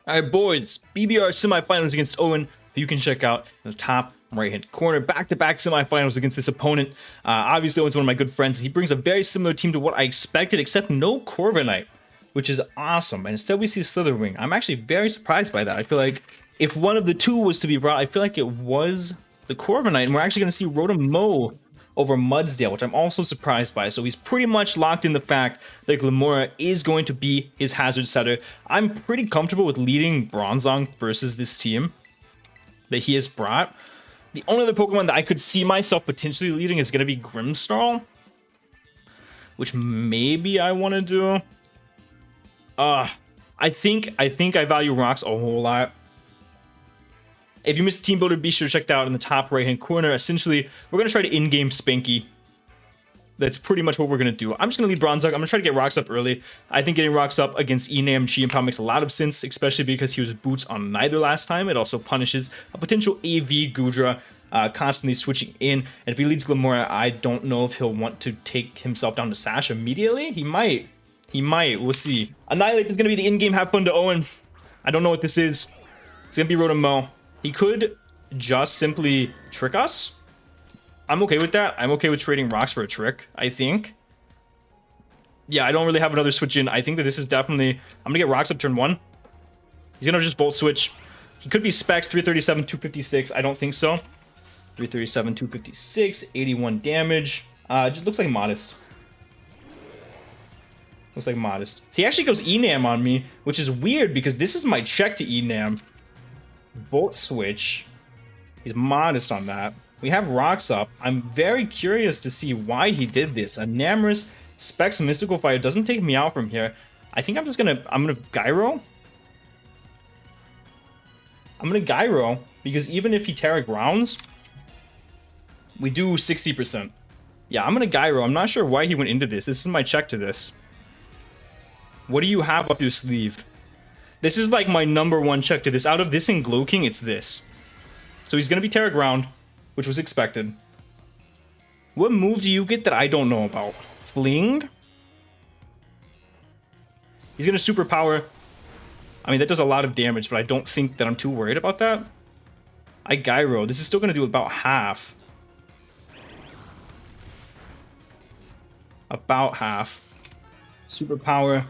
Alright boys, BBR semifinals against Owen, who you can check out in the top right hand corner. Back-to-back semifinals against this opponent. Obviously Owen's one of my good friends. He brings a very similar team to what I expected, except no Corviknight, which is awesome. And instead we see Slitherwing. I'm actually very surprised by that. I feel like if one of the two was to be brought, I feel like it was the Corviknight, and we're actually going to see Rotom over Mudsdale, which I'm also surprised by. So he's pretty much locked in the fact that Glimmora is going to be his hazard setter. I'm pretty comfortable with leading Bronzong versus this team that he has brought. The only other Pokemon that I could see myself potentially leading is going to be Grimmsnarl, which maybe I want to do. I think I value rocks a whole lot. If you missed the team builder, be sure to check that out in the top right-hand corner. Essentially, we're going to try to in-game Spanky. That's pretty much what we're going to do. I'm just going to lead Bronzong. I'm going to try to get rocks up early. I think getting rocks up against Enam Chien-Pao makes a lot of sense, especially because he was boots on neither last time. It also punishes a potential AV Goodra constantly switching in. And if he leads Glimmora, I don't know if he'll want to take himself down to Sash immediately. He might. He might. We'll see. Annihilate is going to be the in-game have fun to Owen. I don't know what this is. It's going to be Rotom. He could just simply trick us. I'm okay with that. I'm okay with trading rocks for a trick, I think. Yeah, I don't really have another switch in. I think that this is definitely... I'm going to get rocks up turn 1. He's going to just Volt Switch. He could be Specs, 337, 256. I don't think so. 337, 256, 81 damage. Just looks like modest. Looks like modest. He actually goes Enam on me, which is weird because this is my check to Enam. Volt Switch. He's modest on that. We have rocks up. I'm very curious to see why he did this. Enamorous Specs Mystical Fire doesn't take me out from here. I think I'm gonna Gyro. I'm gonna Gyro because even if he Terra Grounds, we do 60%. Yeah, I'm gonna Gyro. I'm not sure why he went into this. This is my check to this. What do you have up your sleeve? This is like my #1 check to this. Out of this and Glow King, it's this. So he's going to be Terra Ground, which was expected. What move do you get that I don't know about? Fling? He's going to Superpower. I mean, that does a lot of damage, but I don't think that I'm too worried about that. I Gyro. This is still going to do about half. About half. Superpower.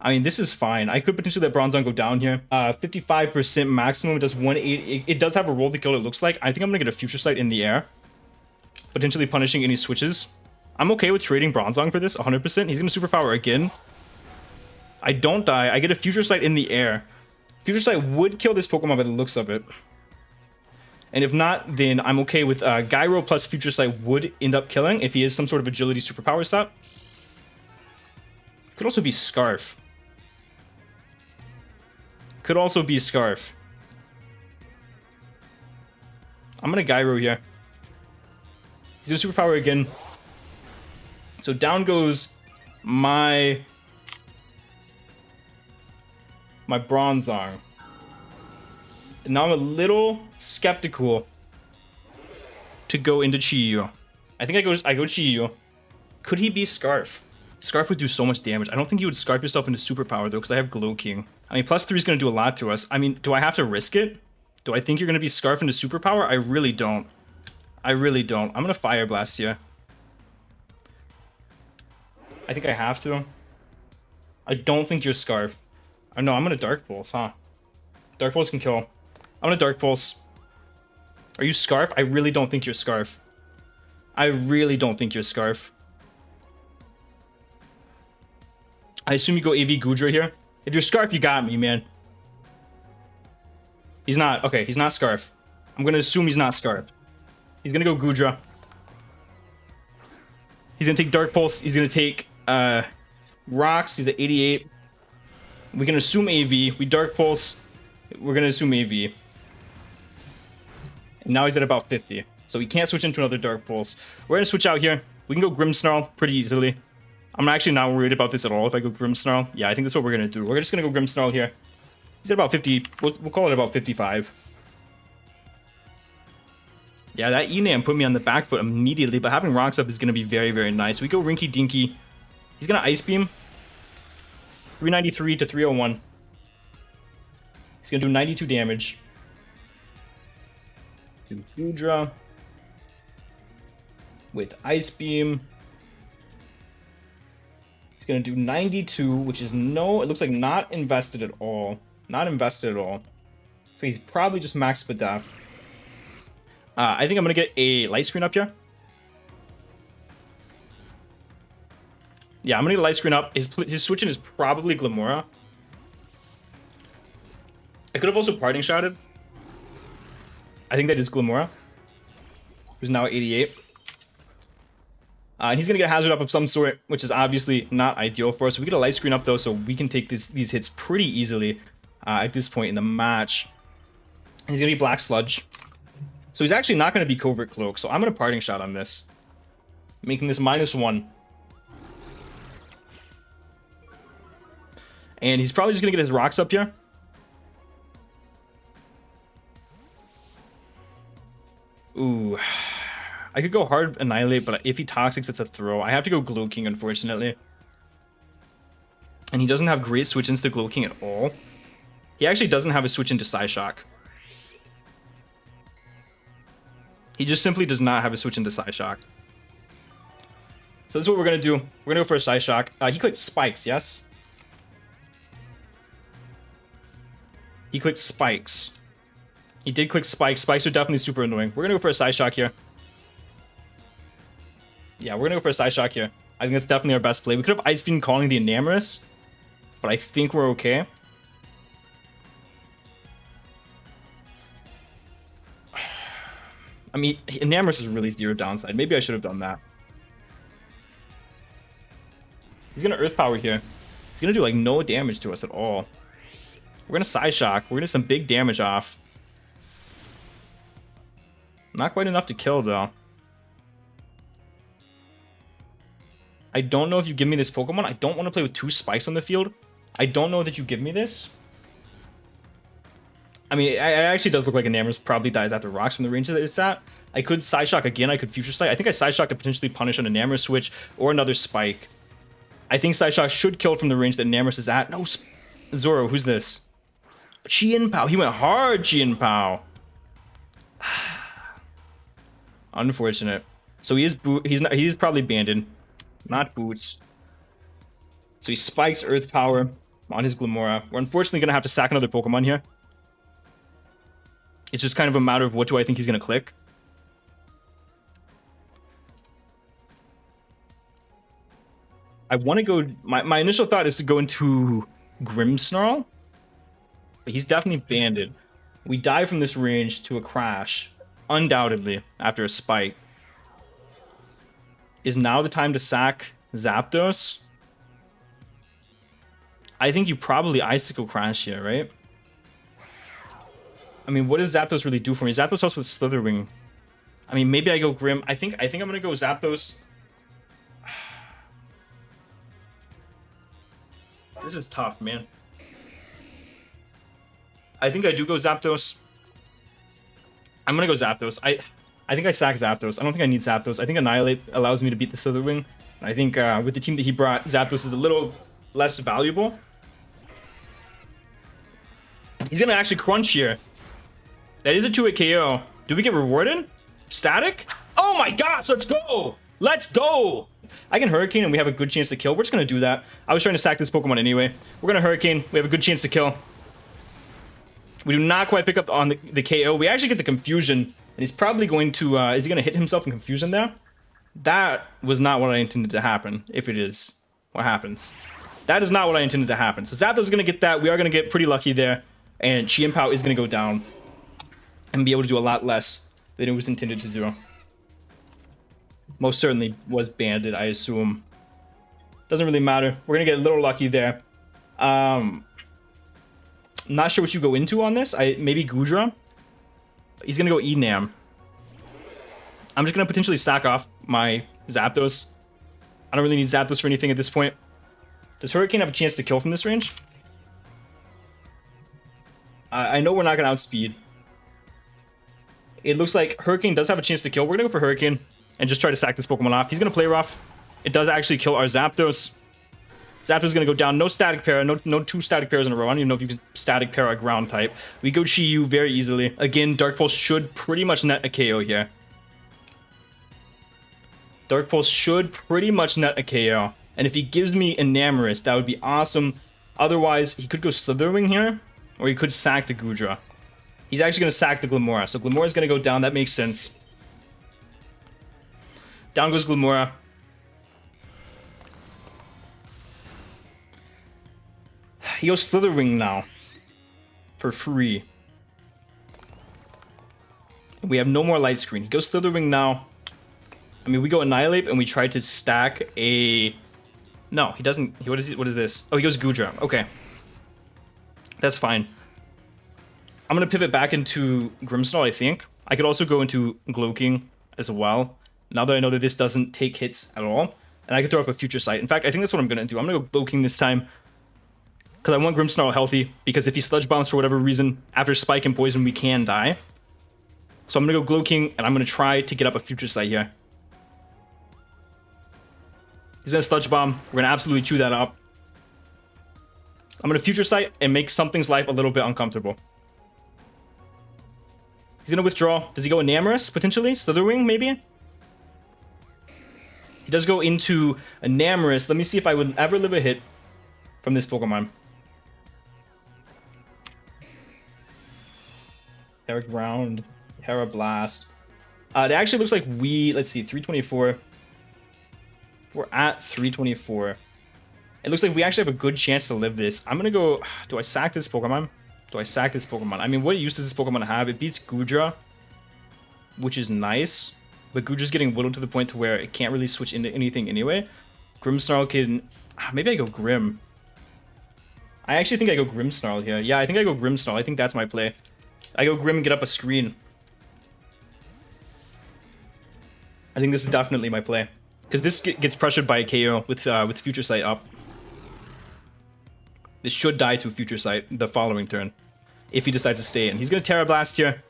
I mean, this is fine. I could potentially let Bronzong go down here. 55% maximum. It does 180. It does have a roll to kill, it looks like. I think I'm going to get a Future Sight in the air. Potentially punishing any switches. I'm okay with trading Bronzong for this, 100%. He's going to Superpower again. I don't die. I get a Future Sight in the air. Future Sight would kill this Pokemon by the looks of it. And if not, then I'm okay with Gyro plus Future Sight would end up killing if he is some sort of Agility Superpower set. Could also be Scarf. Could also be Scarf. I'm gonna Gyro here. He's gonna Superpower again. So down goes my Bronzong. And now I'm a little skeptical to go into Chi-Yu. I think I go Chi-Yu. Could he be Scarf? Scarf would do so much damage. I don't think you would Scarf yourself into Superpower, though, because I have Glow King. I mean, +3 is going to do a lot to us. I mean, do I have to risk it? Do I think you're going to be Scarf into Superpower? I really don't. I really don't. I'm going to Fire Blast here. I think I have to. I don't think you're Scarf. Oh, no, I'm going to Dark Pulse, huh? Dark Pulse can kill. I'm going to Dark Pulse. Are you Scarf? I really don't think you're Scarf. I really don't think you're Scarf. I assume you go AV Goodra here. If you're Scarf, you got me, man. He's not. Okay, he's not Scarf. I'm going to assume he's not Scarf. He's going to go Goodra. He's going to take Dark Pulse. He's going to take Rocks. He's at 88. We can assume AV. We Dark Pulse. We're going to assume AV. And now he's at about 50. So he can't switch into another Dark Pulse. We're going to switch out here. We can go Grimmsnarl pretty easily. I'm actually not worried about this at all if I go Grimmsnarl. Yeah, I think that's what we're going to do. We're just going to go Grimmsnarl here. He's at about 50. We'll call it about 55. Yeah, that Enam put me on the back foot immediately, but having rocks up is going to be very, very nice. We go Rinky Dinky. He's going to Ice Beam. 393 to 301. He's gonna do 92 damage. Do Goodra with Ice Beam. He's gonna do 92, which is it looks like not invested at all. Not invested at all. So he's probably just max Spadef. I think I'm gonna get a light screen up here. Yeah, I'm gonna get a light screen up. His switching is probably Glimmora. I could have also parting shotted. I think that is Glimmora, who's now at 88. And he's gonna get a hazard up of some sort, which is obviously not ideal for us. So we get a light screen up though, so we can take these hits pretty easily at this point in the match. And he's gonna be Black Sludge. So he's actually not gonna be Covert Cloak. So I'm gonna parting shot on this, making this -1. And he's probably just gonna get his rocks up here. Ooh. I could go hard Annihilate, but if he Toxics, it's a throw. I have to go Glow King, unfortunately. And he doesn't have great switch-ins to Glow King at all. He actually doesn't have a switch into Psyshock. He just simply does not have a switch into Psyshock. So this is what we're going to do. We're going to go for a Psyshock. He clicked Spikes, yes? He clicked Spikes. He did click Spikes. Spikes are definitely super annoying. We're going to go for a Psyshock here. Yeah, we're going to go for a Psyshock here. I think that's definitely our best play. We could have Ice Beam calling the Enamorous, but I think we're okay. I mean, Enamorous is really zero downside. Maybe I should have done that. He's going to Earth Power here. He's going to do, like, no damage to us at all. We're going to Psyshock. We're going to get some big damage off. Not quite enough to kill, though. I don't know if you give me this Pokemon. I don't want to play with 2 spikes on the field. I don't know that you give me this. I mean, it actually does look like Enamorous probably dies after rocks from the range that it's at. I could Psyshock again. I could Future Sight. I think I Psyshock to potentially punish an Enamorous switch or another spike. I think Psyshock should kill from the range that Enamorous is at. No, Zoro, who's this? Chien-Pao. He went hard, Chien-Pao. Unfortunate. So he is probably banded. Not Boots. So he spikes Earth Power on his Glimmora. We're unfortunately going to have to sack another Pokemon here. It's just kind of a matter of what do I think he's going to click. I want to go... My initial thought is to go into Grimmsnarl. But he's definitely banded. We die from this range to a Crash. Undoubtedly, after a spike. Is now the time to sack Zapdos? I think you probably Icicle Crash here, right? I mean, what does Zapdos really do for me? Zapdos helps with Slitherwing. I mean, maybe I go Grim. I think I'm gonna go Zapdos. This is tough, man. I think I do go Zapdos. I'm gonna go Zapdos. I think I sack Zapdos. I don't think I need Zapdos. I think Annihilate allows me to beat the Slitherwing. I think with the team that he brought, Zapdos is a little less valuable. He's gonna actually crunch here. That is a 2-hit KO. Do we get rewarded? Static? Oh my gosh, let's go! Let's go! I can Hurricane and we have a good chance to kill. We're just gonna do that. I was trying to sack this Pokemon anyway. We're gonna Hurricane. We have a good chance to kill. We do not quite pick up on the KO. We actually get the Confusion. And he's probably going to... is he going to hit himself in Confusion there? That was not what I intended to happen. If it is, what happens? That is not what I intended to happen. So Zapdos is going to get that. We are going to get pretty lucky there. And Chien-Pao is going to go down. And be able to do a lot less than it was intended to do. Most certainly was banded, I assume. Doesn't really matter. We're going to get a little lucky there. Not sure what you go into on this. Maybe Goodra. He's going to go Enam. I'm just going to potentially sack off my Zapdos. I don't really need Zapdos for anything at this point. Does Hurricane have a chance to kill from this range? I know we're not going to outspeed. It looks like Hurricane does have a chance to kill. We're going to go for Hurricane and just try to sack this Pokemon off. He's going to play rough. It does actually kill our Zapdos. Zapdos gonna go down. No static para. No two static pairs in a row. I don't even know if you can static para a ground type. We go Chi-Yu very easily. Again, Dark Pulse should pretty much net a KO here. Dark Pulse should pretty much net a KO. And if he gives me Enamorous, that would be awesome. Otherwise, he could go Slitherwing here, or he could sack the Goodra. He's actually going to sack the Glimmora. So Glimmora's going to go down. That makes sense. Down goes Glimmora. He goes Slitherwing now. For free. We have no more Light Screen. He goes Slitherwing now. I mean, we go Annihilate and we try to stack a... No, he doesn't... What is this? Oh, he goes Goodra. Okay. That's fine. I'm going to pivot back into Grimmsnarl, I think. I could also go into Gloking as well. Now that I know that this doesn't take hits at all. And I could throw up a Future Sight. In fact, I think that's what I'm going to do. I'm going to go Gloking this time. Because I want Grimmsnarl healthy. Because if he Sludge Bombs for whatever reason, after Spike and Poison, we can die. So I'm going to go Gloking, and I'm going to try to get up a Future Sight here. He's going to Sludge Bomb. We're going to absolutely chew that up. I'm going to Future Sight and make something's life a little bit uncomfortable. He's going to withdraw. Does he go Enamorous, potentially? Slitherwing, maybe? He does go into Enamorous. Let me see if I would ever live a hit from this Pokemon. Terra Ground, Terra Blast. It actually looks like we... Let's see, 324... We're at 324. It looks like we actually have a good chance to live this. I'm gonna go... Do I sack this Pokemon? Do I sack this Pokemon? I mean, what use does this Pokemon have? It beats Goodra, which is nice. But Goodra's getting whittled to the point to where it can't really switch into anything anyway. Grimmsnarl can... Maybe I go Grim. I actually think I go Grimmsnarl here. Yeah, I think I go Grimmsnarl. I think that's my play. I go Grim and get up a screen. I think this is definitely my play. Because this gets pressured by a KO with Future Sight up. This should die to Future Sight the following turn. If he decides to stay in. He's going to Terra Blast here.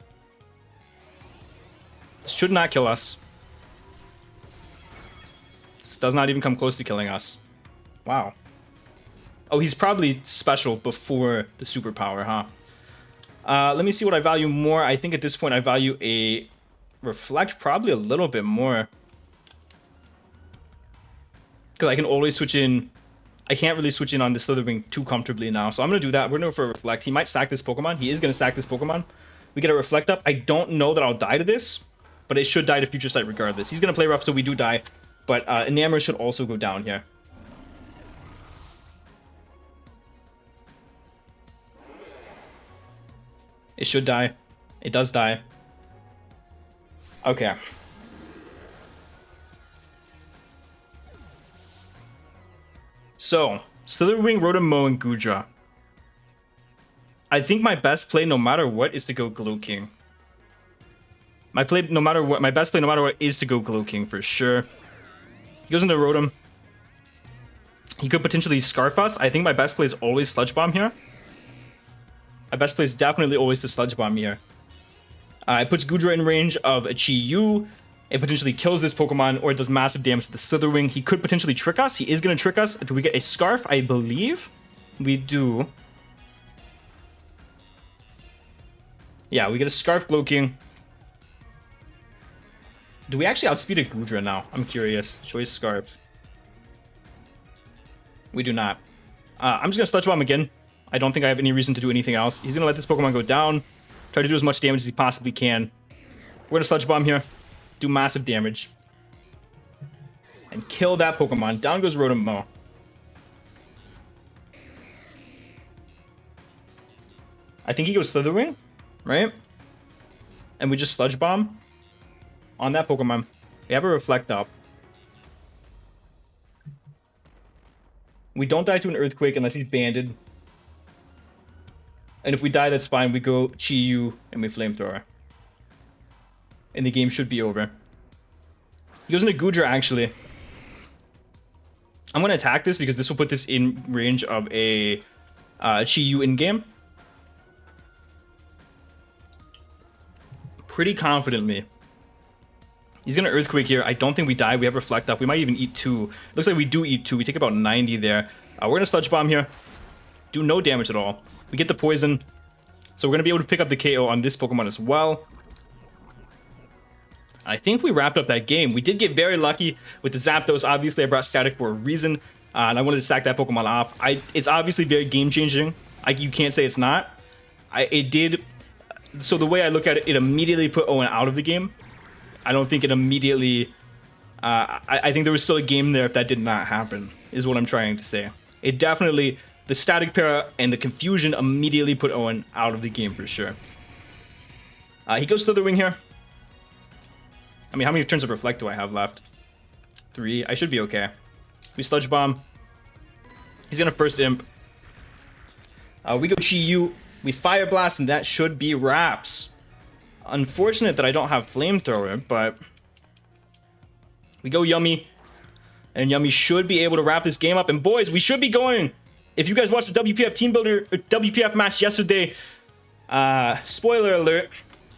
This should not kill us. This does not even come close to killing us. Wow. Oh, he's probably special before the superpower, huh? Let me see what I value more. I think at this point I value a Reflect probably a little bit more. Because I can always switch in. I can't really switch in on the Slitherwing too comfortably now. So I'm going to do that. We're going to go for a Reflect. He might sack this Pokemon. He is going to sack this Pokemon. We get a Reflect up. I don't know that I'll die to this. But it should die to Future Sight regardless. He's going to play rough, so we do die. But Enamorous should also go down here. It should die. It does die. Okay. So, Slitherwing, Rotom-Mow, and Goodra. I think my best play, no matter what, is to go Gloking. My best play, no matter what, is to go Gloking for sure. He goes into Rotom. He could potentially Scarf us. I think my best play is always Sludge Bomb here. My best play is definitely always to Sludge Bomb here. It puts Goodra in range of a Chi-Yu. It potentially kills this Pokemon, or it does massive damage to the Slitherwing. He could potentially trick us. He is going to trick us. Do we get a Scarf? I believe we do. Yeah, we get a Scarf Gloking. Do we actually outspeed a Goodra now? I'm curious. Choice Scarf. We do not. I'm just going to Sludge Bomb again. I don't think I have any reason to do anything else. He's going to let this Pokemon go down. Try to do as much damage as he possibly can. We're going to Sludge Bomb here. Do massive damage. And kill that Pokemon. Down goes Rotom-Mow. I think he goes Slitherwing, right? And we just Sludge Bomb on that Pokemon. We have a Reflect up. We don't die to an Earthquake unless he's banded. And if we die, that's fine. We go Chi-Yu and we Flamethrower. And the game should be over. He goes into Goodra, actually. I'm going to attack this because this will put this in range of a Chi-Yu in-game. Pretty confidently. He's going to Earthquake here. I don't think we die. We have Reflect up. We might even eat 2. Looks like we do eat 2. We take about 90 there. We're gonna Sludge Bomb here. Do no damage at all. We get the poison. So we're gonna be able to pick up the KO on this Pokemon as well. I think we wrapped up that game. We did get very lucky with the Zapdos. Obviously, I brought Static for a reason, and I wanted to sack that Pokemon off. It's obviously very game-changing. You can't say it's not. It did. So the way I look at it, it immediately put Owen out of the game. I don't think it immediately... I think there was still a game there if that did not happen, is what I'm trying to say. It definitely... The Static Para and the confusion immediately put Owen out of the game for sure. He goes Slitherwing here. I mean, how many turns of Reflect do I have left? 3. I should be okay. We Sludge Bomb. He's gonna First Imp. We go Chi-Yu. We Fire Blast, and that should be wraps. Unfortunate that I don't have Flamethrower, but... We go Yummy. And Yummy should be able to wrap this game up. And boys, we should be going... If you guys watched the WPF Team Builder, or WPF match yesterday, spoiler alert,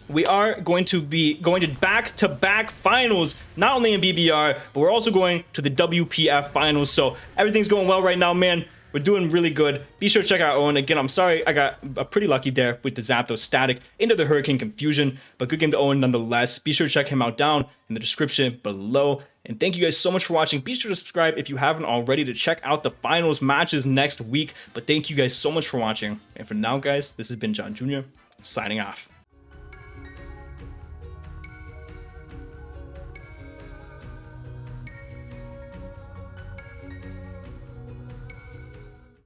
we are going to be going to back-to-back finals, not only in BBR, but we're also going to the WPF finals. So everything's going well right now, man. We're doing really good. Be sure to check out Owen. Again, I'm sorry I got pretty lucky there with the Zapdos Static into the Hurricane Confusion, but good game to Owen nonetheless. Be sure to check him out down in the description below. And thank you guys so much for watching. Be sure to subscribe if you haven't already to check out the finals matches next week. But thank you guys so much for watching. And for now, guys, this has been John Jr. signing off.